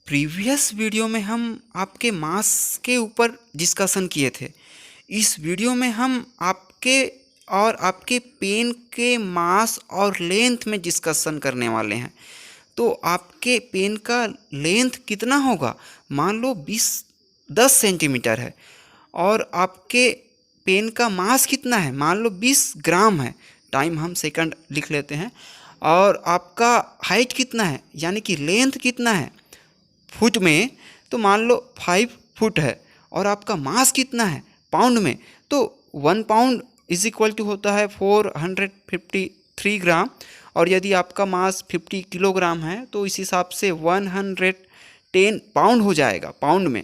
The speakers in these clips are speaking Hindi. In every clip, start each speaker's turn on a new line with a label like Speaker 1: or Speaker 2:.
Speaker 1: प्रीवियस वीडियो में हम आपके मास के ऊपर डिस्कशन किए थे। इस वीडियो में हम आपके पेन के मास और लेंथ में डिस्कशन करने वाले हैं। तो आपके पेन का लेंथ कितना होगा? मान लो 10 सेंटीमीटर है और आपके पेन का मास कितना है? मान लो 20 ग्राम है। टाइम हम सेकंड लिख लेते हैं। और आपका हाइट कितना है, यानी कि लेंथ कितना है फुट में? तो मान लो 5 फुट है। और आपका मास कितना है पाउंड में? तो 1 पाउंड इज इक्वल टू होता है 453 ग्राम। और यदि आपका मास 50 किलोग्राम है तो इस हिसाब से 110 पाउंड हो जाएगा पाउंड में।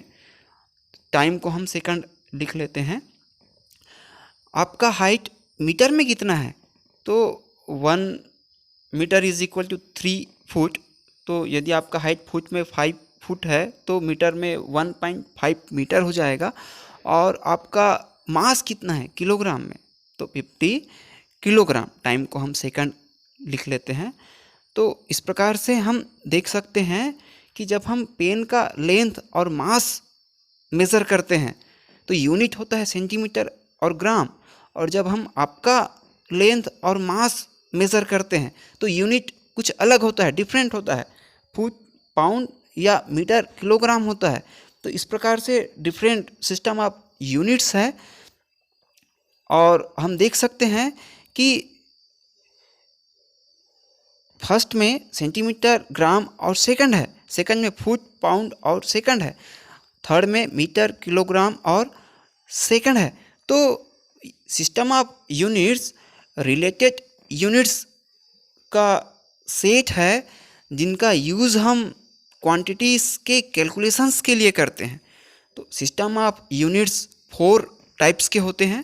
Speaker 1: टाइम को हम सेकंड लिख लेते हैं। आपका हाइट मीटर में कितना है? तो 1 metre is equal to 3 foot. तो यदि आपका हाइट फुट में 5 फुट है तो मीटर में 1.5 मीटर हो जाएगा। और आपका मास कितना है किलोग्राम में? तो 50 किलोग्राम। टाइम को हम सेकंड लिख लेते हैं। तो इस प्रकार से हम देख सकते हैं कि जब हम पेन का लेंथ और मास मेज़र करते हैं तो यूनिट होता है सेंटीमीटर और ग्राम। और जब हम आपका लेंथ और मास मेज़र करते हैं तो यूनिट कुछ अलग होता है, डिफरेंट होता है। फुट, पाउंड या मीटर, किलोग्राम होता है। तो इस प्रकार से डिफरेंट सिस्टम ऑफ यूनिट्स है। और हम देख सकते हैं कि फर्स्ट में सेंटीमीटर, ग्राम और सेकंड है। सेकंड में फुट, पाउंड और सेकंड है। थर्ड में मीटर, किलोग्राम और सेकंड है। तो system of units related units का सेट है जिनका यूज़ हम क्वांटिटीज़ के कैलकुलेशंस के लिए करते हैं। तो सिस्टम ऑफ यूनिट्स 4 टाइप्स के होते हैं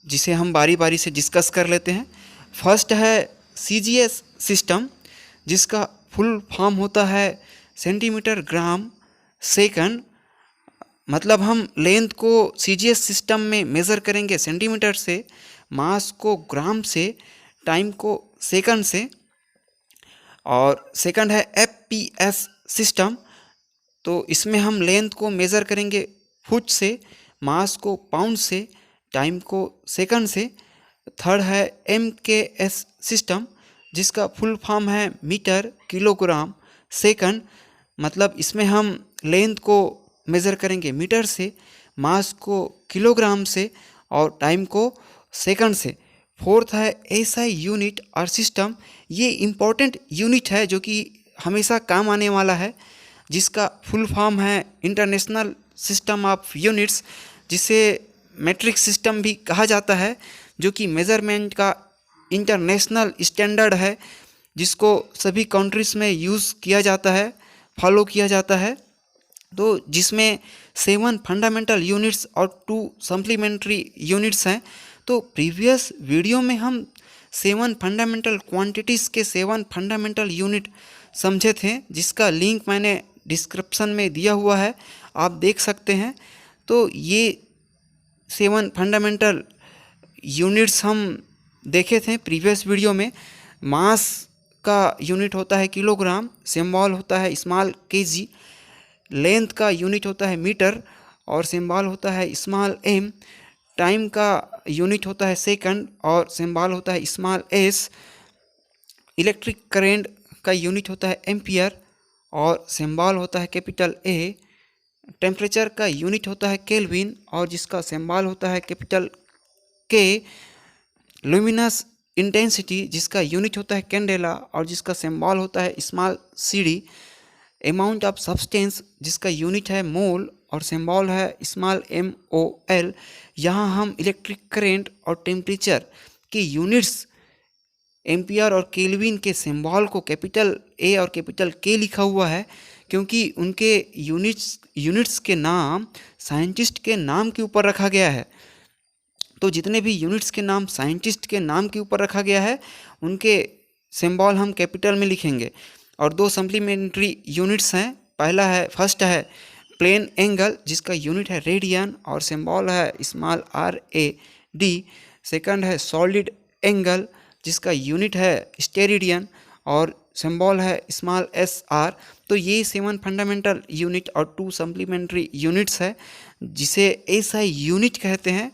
Speaker 1: जिसे हम बारी बारी से डिस्कस कर लेते हैं। फर्स्ट है CGS सिस्टम, जिसका फुल फॉर्म होता है सेंटीमीटर, ग्राम, सेकंड। मतलब हम लेंथ को CGS सिस्टम में मेज़र करेंगे सेंटीमीटर से, मास को ग्राम से, टाइम को सेकंड से। और सेकंड है FPS सिस्टम। तो इसमें हम लेंथ को मेज़र करेंगे फुट से, मास को पाउंड से, टाइम को सेकंड से। थर्ड है MKS सिस्टम, जिसका फुल फॉर्म है मीटर, किलोग्राम, सेकंड। मतलब इसमें हम लेंथ को मेज़र करेंगे मीटर से, मास को किलोग्राम से और टाइम को सेकंड से। फोर्थ है SI यूनिट और सिस्टम। ये इम्पोर्टेंट यूनिट है जो कि हमेशा काम आने वाला है, जिसका फुल फॉर्म है इंटरनेशनल सिस्टम ऑफ यूनिट्स, जिसे मैट्रिक सिस्टम भी कहा जाता है, जो कि मेज़रमेंट का इंटरनेशनल स्टैंडर्ड है, जिसको सभी कंट्रीज़ में यूज़ किया जाता है, फॉलो किया जाता है। तो जिसमें 7 फंडामेंटल यूनिट्स और 2 सप्लीमेंट्री यूनिट्स हैं। तो प्रीवियस वीडियो में हम 7 फंडामेंटल क्वांटिटीज़ के 7 फंडामेंटल यूनिट समझे थे, जिसका लिंक मैंने डिस्क्रिप्शन में दिया हुआ है, आप देख सकते हैं। तो ये 7 फंडामेंटल यूनिट्स हम देखे थे प्रीवियस वीडियो में। मास का यूनिट होता है किलोग्राम, सिंबल होता है स्मॉल kg, लेंथ का यूनिट होता है मीटर और सिंबल होता है स्मॉल m, टाइम का यूनिट होता है सेकंड और सिंबल होता है स्मॉल s, इलेक्ट्रिक करंट का यूनिट होता है एम्पियर और सिंबल होता है कैपिटल A, टेम्परेचर का यूनिट होता है केल्विन और जिसका सिंबल होता है कैपिटल K, लुमिनस इंटेंसिटी जिसका यूनिट होता है कैंडेला और जिसका सिंबल होता है small cd, amount of substance जिसका यूनिट है मोल और सिंबल है स्मॉल mol। यहाँ हम इलेक्ट्रिक करंट और टेम्परेचर के यूनिट्स एम्पियर और केल्विन के सिंबल को कैपिटल A और कैपिटल K लिखा हुआ है, क्योंकि उनके यूनिट्स के नाम साइंटिस्ट के नाम के ऊपर रखा गया है। तो जितने भी यूनिट्स के नाम साइंटिस्ट के नाम के ऊपर रखा गया है उनके सिंबल हम कैपिटल में लिखेंगे। और 2 सप्लीमेंट्री यूनिट्स हैं। फर्स्ट है प्लेन एंगल, जिसका यूनिट है रेडियन और सिंबल है स्मॉल RAD। सेकंड है सॉलिड एंगल, जिसका यूनिट है स्टेरेडियन और सिंबल है स्मॉल SR। तो ये 7 फंडामेंटल यूनिट और 2 सप्लीमेंट्री यूनिट्स है, जिसे एसआई यूनिट कहते हैं।